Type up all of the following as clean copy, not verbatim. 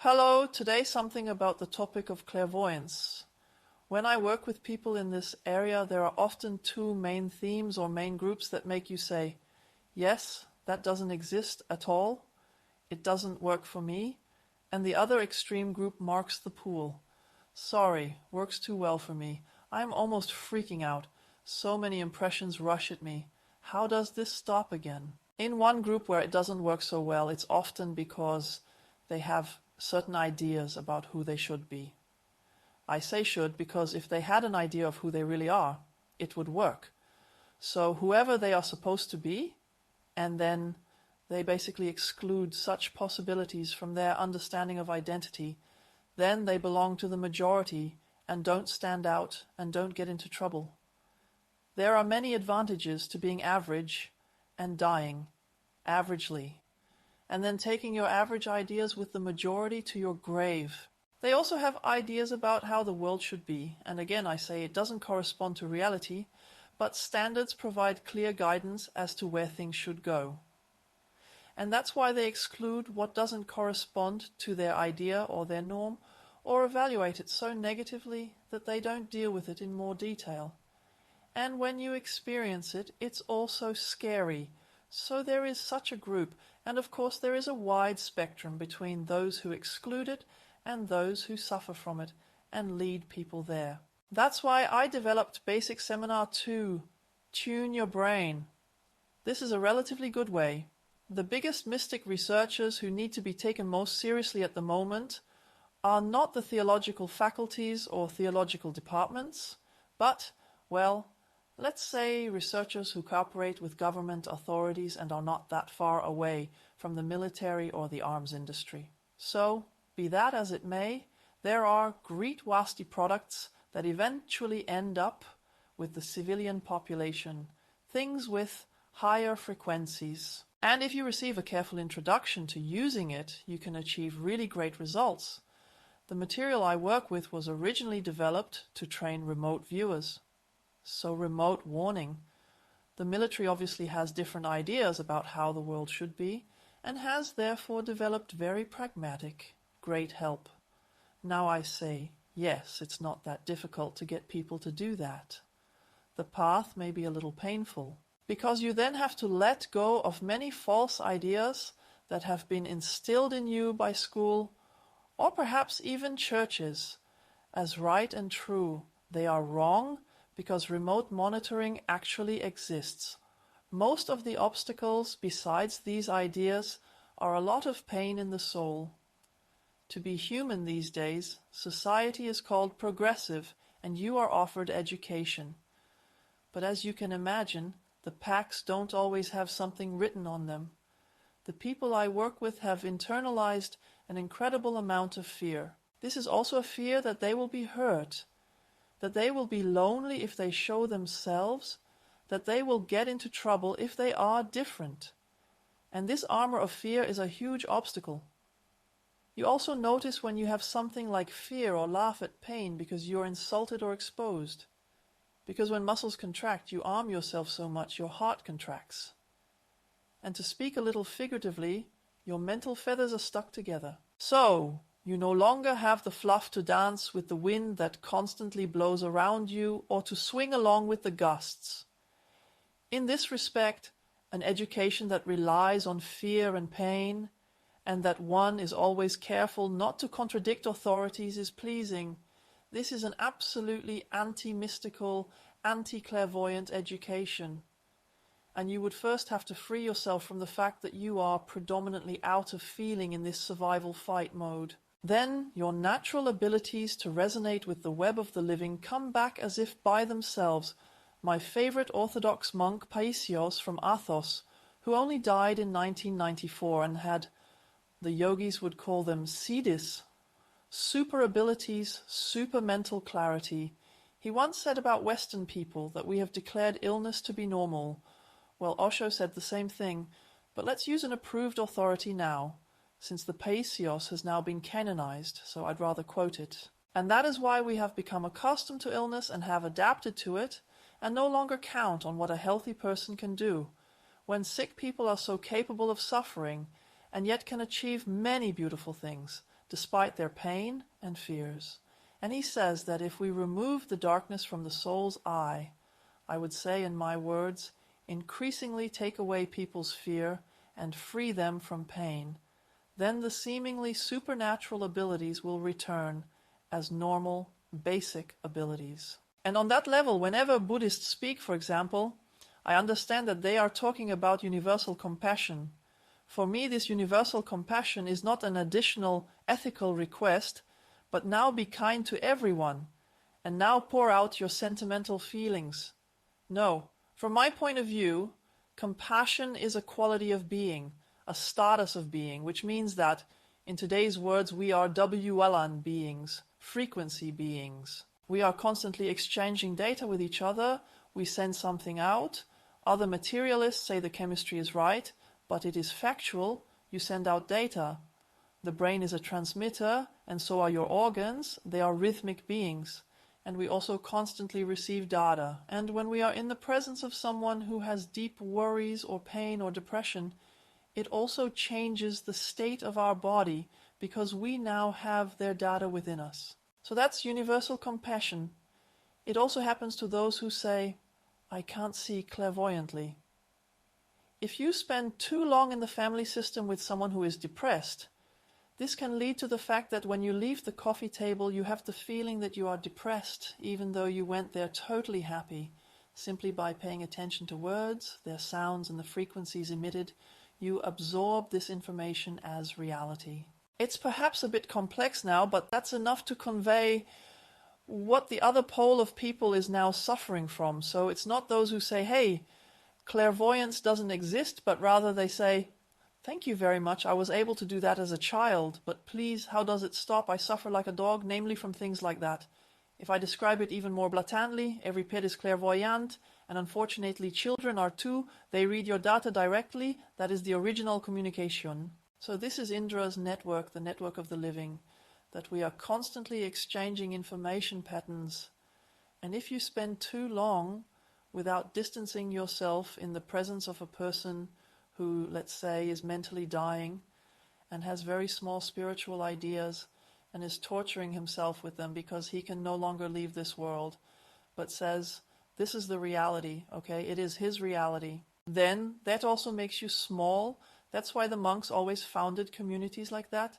Hello, today something about the topic of clairvoyance. When I work with people in this area, there are often two main themes or main groups that make you say, yes, that doesn't exist at all, it doesn't work for me, and the other extreme group marks the pool. Sorry, works too well for me. I'm almost freaking out. So many impressions rush at me. How does this stop again? In one group where it doesn't work so well, it's often because they have certain ideas about who they should be. I say should because if they had an idea of who they really are, it would work. So whoever they are supposed to be, and then they basically exclude such possibilities from their understanding of identity, then they belong to the majority and don't stand out and don't get into trouble. There are many advantages to being average and dying averagely, and then taking your average ideas with the majority to your grave. They also have ideas about how the world should be, and again I say it doesn't correspond to reality, but standards provide clear guidance as to where things should go. And that's why they exclude what doesn't correspond to their idea or their norm, or evaluate it so negatively that they don't deal with it in more detail. And when you experience it, it's also scary. So there is such a group, and of course there is a wide spectrum between those who exclude it and those who suffer from it and lead people there. That's why I developed Basic Seminar 2, Tune Your Brain. This is a relatively good way. The biggest mystic researchers who need to be taken most seriously at the moment are not the theological faculties or theological departments, but, well, let's say researchers who cooperate with government authorities and are not that far away from the military or the arms industry. So, be that as it may, there are great wasty products that eventually end up with the civilian population, things with higher frequencies. And if you receive a careful introduction to using it, you can achieve really great results. The material I work with was originally developed to train remote viewers. So remote warning. The military obviously has different ideas about how the world should be, and has therefore developed very pragmatic, great help. Now I say, yes, it's not that difficult to get people to do that. The path may be a little painful, because you then have to let go of many false ideas that have been instilled in you by school, or perhaps even churches, as right and true. They are wrong because remote monitoring actually exists. Most of the obstacles besides these ideas are a lot of pain in the soul. To be human these days, society is called progressive, and you are offered education. But as you can imagine, the packs don't always have something written on them. The people I work with have internalized an incredible amount of fear. This is also a fear that they will be hurt, that they will be lonely if they show themselves, that they will get into trouble if they are different. And this armor of fear is a huge obstacle. You also notice when you have something like fear or laugh at pain because you're insulted or exposed. Because when muscles contract, you arm yourself so much, your heart contracts. And to speak a little figuratively, your mental feathers are stuck together. So, you no longer have the fluff to dance with the wind that constantly blows around you or to swing along with the gusts. In this respect, an education that relies on fear and pain, and that one is always careful not to contradict authorities is pleasing. This is an absolutely anti-mystical, anti-clairvoyant education. And you would first have to free yourself from the fact that you are predominantly out of feeling in this survival fight mode. Then your natural abilities to resonate with the web of the living come back as if by themselves. My favorite Orthodox monk, Paisios from Athos, who only died in 1994 and had, the yogis would call them siddhis, super abilities, super mental clarity. He once said about Western people that we have declared illness to be normal. Well, Osho said the same thing, but let's use an approved authority now, since the Paisios has now been canonized, so I'd rather quote it. And that is why we have become accustomed to illness and have adapted to it, and no longer count on what a healthy person can do, when sick people are so capable of suffering, and yet can achieve many beautiful things. despite their pain and fears. And he says that if we remove the darkness from the soul's eye, I would say in my words, increasingly take away people's fear and free them from pain, then the seemingly supernatural abilities will return as normal, basic abilities. And on that level, whenever Buddhists speak, for example, I understand that they are talking about universal compassion. For me, this universal compassion is not an additional ethical request, but now be kind to everyone, and now pour out your sentimental feelings. No, from my point of view, compassion is a quality of being, a status of being, which means that, in today's words, we are WLAN beings, frequency beings. We are constantly exchanging data with each other, we send something out, other materialists say the chemistry is right, but it is factual, you send out data. The brain is a transmitter, and so are your organs, they are rhythmic beings. And we also constantly receive data. And when we are in the presence of someone who has deep worries or pain or depression, it also changes the state of our body because we now have their data within us. So that's universal compassion. It also happens to those who say, I can't see clairvoyantly. If you spend too long in the family system with someone who is depressed, this can lead to the fact that when you leave the coffee table, you have the feeling that you are depressed, even though you went there totally happy. Simply by paying attention to words, their sounds and the frequencies emitted, you absorb this information as reality. It's perhaps a bit complex now, but that's enough to convey what the other pole of people is now suffering from. So it's not those who say, hey, clairvoyance doesn't exist, but rather they say, thank you very much, I was able to do that as a child, but please, how does it stop? I suffer like a dog, namely from things like that. If I describe it even more blatantly, every pet is clairvoyant, and unfortunately children are too. They read your data directly, that is the original communication. So this is Indra's network, the network of the living, that we are constantly exchanging information patterns. And if you spend too long without distancing yourself in the presence of a person who, let's say, is mentally dying and has very small spiritual ideas and is torturing himself with them because he can no longer leave this world, but says, this is the reality, okay? It is his reality. Then that also makes you small. That's why the monks always founded communities like that.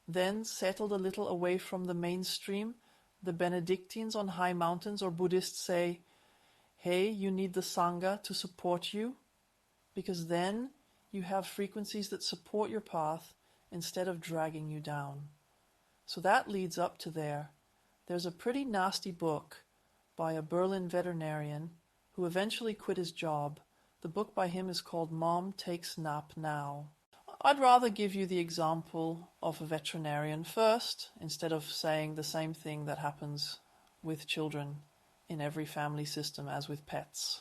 Then settled a little away from the mainstream. The Benedictines on high mountains or Buddhists say, hey, you need the Sangha to support you, because then you have frequencies that support your path instead of dragging you down. So that leads up to there. There's a pretty nasty book by a Berlin veterinarian who eventually quit his job. The book by him is called Mom Takes Nap Now. I'd rather give you the example of a veterinarian first, instead of saying the same thing that happens with children in every family system as with pets.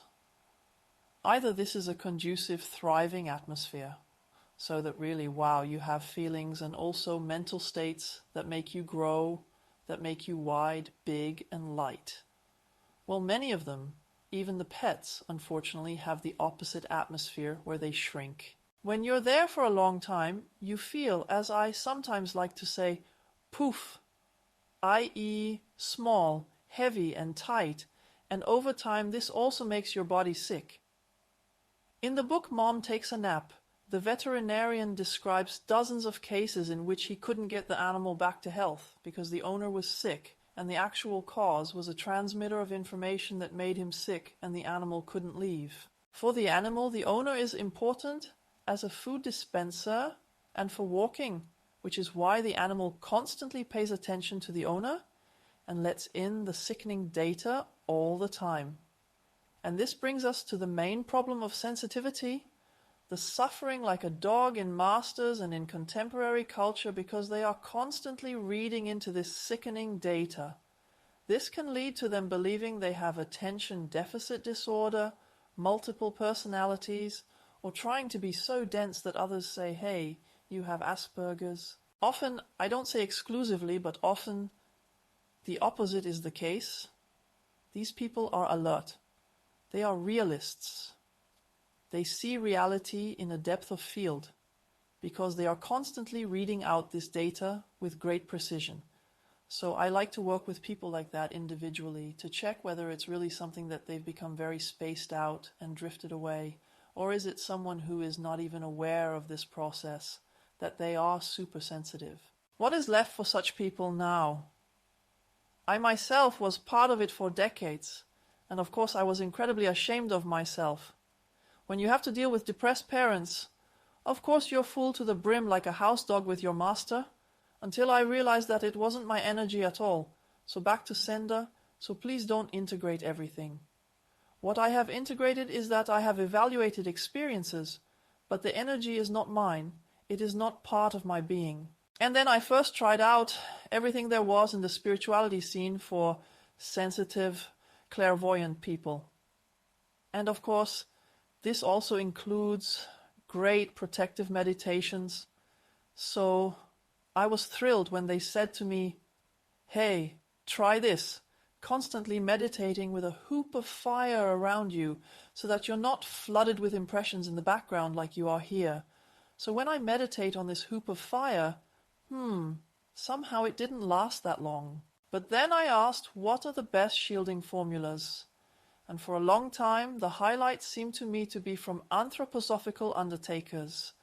Either this is a conducive, thriving atmosphere, so that really, wow, you have feelings and also mental states that make you grow, that make you wide, big, and light. Well, many of them, even the pets, unfortunately, have the opposite atmosphere where they shrink. When you're there for a long time, you feel, as I sometimes like to say, poof, i.e. small, heavy, and tight, and over time this also makes your body sick. In the book Mom Takes a Nap, the veterinarian describes dozens of cases in which he couldn't get the animal back to health because the owner was sick, and the actual cause was a transmitter of information that made him sick and the animal couldn't leave. For the animal, the owner is important as a food dispenser and for walking, which is why the animal constantly pays attention to the owner and lets in the sickening data all the time. And this brings us to the main problem of sensitivity, the suffering like a dog in masters and in contemporary culture because they are constantly reading into this sickening data. This can lead to them believing they have attention deficit disorder, multiple personalities, or trying to be so dense that others say, hey, you have Asperger's. Often, I don't say exclusively, but often the opposite is the case. These people are alert. They are realists. They see reality in a depth of field. because they are constantly reading out this data with great precision. So I like to work with people like that individually to check whether it's really something that they've become very spaced out and drifted away, or is it someone who is not even aware of this process, that they are super sensitive. What is left for such people now? I myself was part of it for decades, and of course I was incredibly ashamed of myself. When you have to deal with depressed parents, of course you're full to the brim like a house dog with your master, until I realized that it wasn't my energy at all. So back to sender, so please don't integrate everything. What I have integrated is that I have evaluated experiences, but the energy is not mine. It is not part of my being. And then I first tried out everything there was in the spirituality scene for sensitive, clairvoyant people. And of course, this also includes great protective meditations. So I was thrilled when they said to me, "Hey, try this," constantly meditating with a hoop of fire around you so that you're not flooded with impressions in the background like you are here. So when I meditate on this hoop of fire, somehow it didn't last that long. But then I asked, what are the best shielding formulas? And for a long time, the highlights seemed to me to be from anthroposophical undertakers.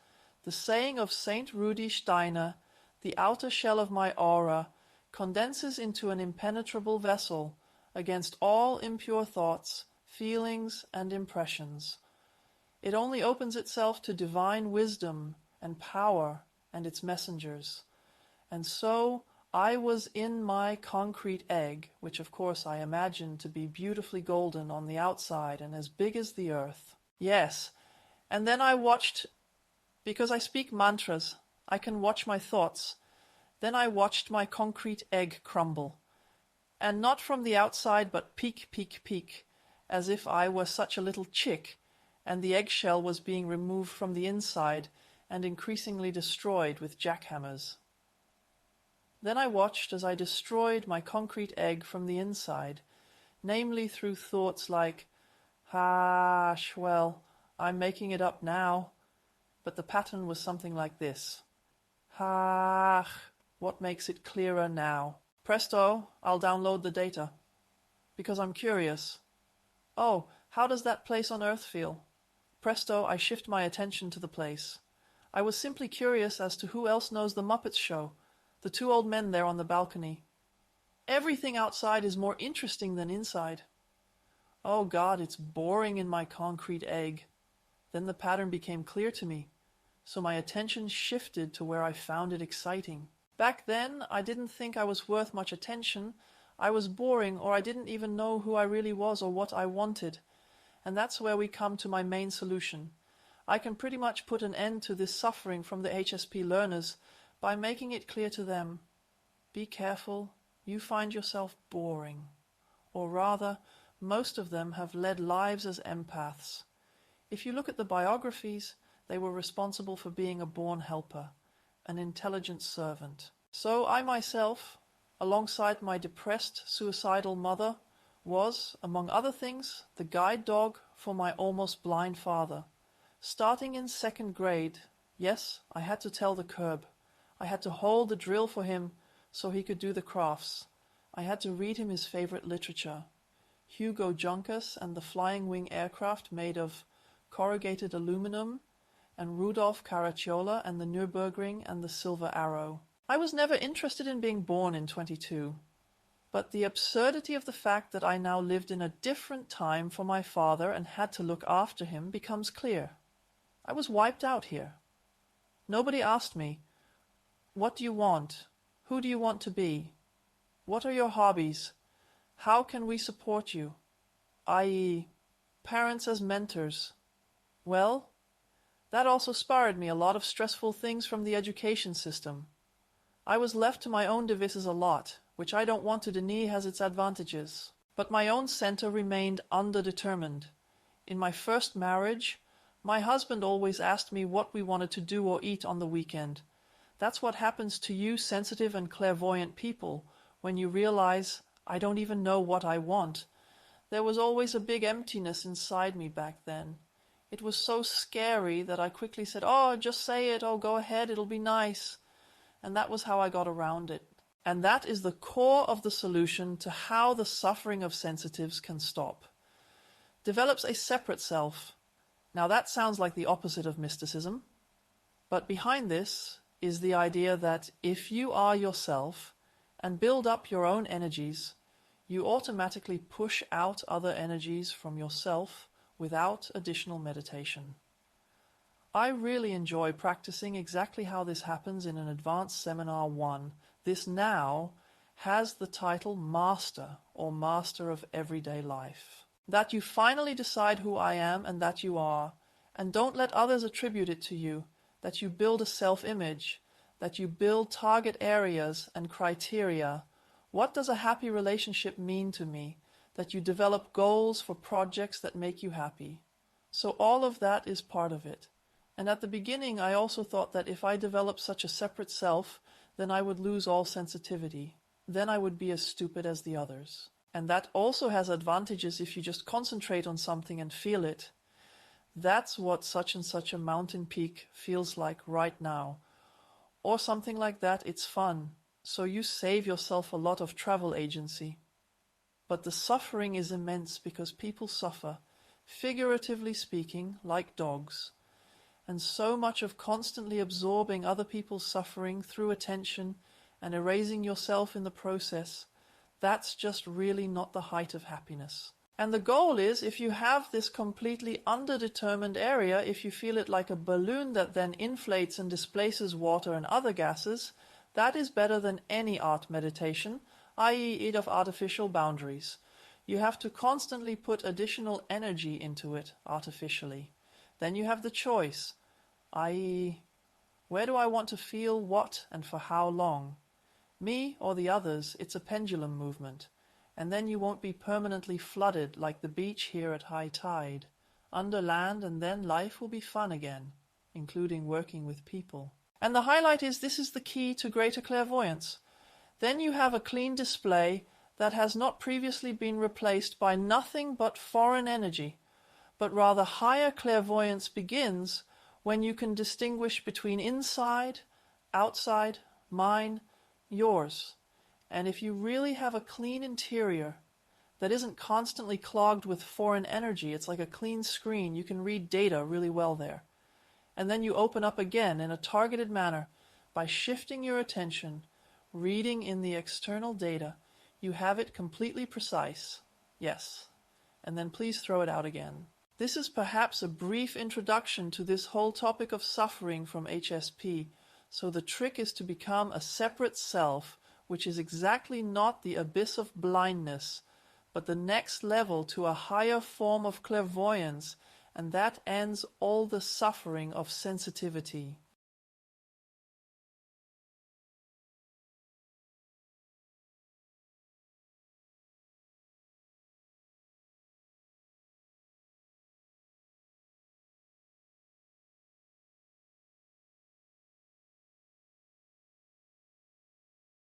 The saying of Saint Rudi Steiner, "The outer shell of my aura condenses into an impenetrable vessel against all impure thoughts, feelings, and impressions. It only opens itself to divine wisdom and power and its messengers." And so I was in my concrete egg, which of course I imagined to be beautifully golden on the outside and as big as the earth. Yes, and then I watched, because I speak mantras, I can watch my thoughts. Then I watched my concrete egg crumble. And not from the outside, but peek, peek, peek, as if I were such a little chick, and the eggshell was being removed from the inside and increasingly destroyed with jackhammers. Then I watched as I destroyed my concrete egg from the inside, namely through thoughts like, well, I'm making it up now. But the pattern was something like this. What makes it clearer now? Presto, I'll download the data. Because I'm curious. Oh, how does that place on Earth feel? Presto, I shift my attention to the place. I was simply curious as to who else knows the Muppets show, the two old men there on the balcony. Everything outside is more interesting than inside. Oh God, it's boring in my concrete egg. Then the pattern became clear to me, so my attention shifted to where I found it exciting. Back then, I didn't think I was worth much attention. I was boring, or I didn't even know who I really was or what I wanted. And that's where we come to my main solution. I can pretty much put an end to this suffering from the HSP learners by making it clear to them, be careful, you find yourself boring. Or rather, most of them have led lives as empaths. If you look at the biographies, they were responsible for being a born helper, an intelligent servant. So I myself, alongside my depressed, suicidal mother, was, among other things, the guide dog for my almost blind father. Starting in 2nd grade, yes, I had to tell the curb. I had to hold the drill for him so he could do the crafts. I had to read him his favorite literature, Hugo Junkus and the Flying Wing Aircraft made of corrugated aluminum, and Rudolf Caracciola and the Nürburgring and the Silver Arrow. I was never interested in being born in 22, but the absurdity of the fact that I now lived in a different time for my father and had to look after him becomes clear. I was wiped out here. Nobody asked me, what do you want? Who do you want to be? What are your hobbies? How can we support you? i.e., parents as mentors. Well, that also spared me a lot of stressful things from the education system. I was left to my own devices a lot, which I don't want to deny has its advantages. But my own center remained underdetermined. In my first marriage, my husband always asked me what we wanted to do or eat on the weekend. That's what happens to you sensitive and clairvoyant people when you realize, I don't even know what I want. There was always a big emptiness inside me back then. It was so scary that I quickly said, "Oh, just say it, oh, go ahead, it'll be nice." And that was how I got around it. And that is the core of the solution to how the suffering of sensitives can stop. Develops a separate self. Now that sounds like the opposite of mysticism, but behind this is the idea that if you are yourself and build up your own energies, you automatically push out other energies from yourself without additional meditation. I really enjoy practicing exactly how this happens in an Advanced Seminar 1. This now has the title Master, or Master of Everyday Life. That you finally decide who I am and that you are, and don't let others attribute it to you, that you build a self-image, that you build target areas and criteria. What does a happy relationship mean to me? That you develop goals for projects that make you happy. So all of that is part of it. And at the beginning, I also thought that if I developed such a separate self, then I would lose all sensitivity. Then I would be as stupid as the others. And that also has advantages if you just concentrate on something and feel it. That's what such and such a mountain peak feels like right now. Or something like that, it's fun. So you save yourself a lot of travel agency. But the suffering is immense because people suffer, figuratively speaking, like dogs. And so much of constantly absorbing other people's suffering through attention and erasing yourself in the process, that's just really not the height of happiness. And the goal is, if you have this completely underdetermined area, if you feel it like a balloon that then inflates and displaces water and other gases, that is better than any art meditation, i.e. it of artificial boundaries. You have to constantly put additional energy into it artificially. Then you have the choice, i.e. where do I want to feel what and for how long? Me or the others, it's a pendulum movement. And then you won't be permanently flooded like the beach here at high tide. Under land, and then life will be fun again, including working with people. And the highlight is this is the key to greater clairvoyance. Then you have a clean display that has not previously been replaced by nothing but foreign energy, but rather higher clairvoyance begins when you can distinguish between inside, outside, mine, yours. And if you really have a clean interior that isn't constantly clogged with foreign energy, it's like a clean screen, you can read data really well there. And then you open up again in a targeted manner by shifting your attention, reading in the external data. You have it completely precise. Yes. And then please throw it out again. This is perhaps a brief introduction to this whole topic of suffering from HSP. So the trick is to become a separate self, which is exactly not the abyss of blindness, but the next level to a higher form of clairvoyance, and that ends all the suffering of sensitivity.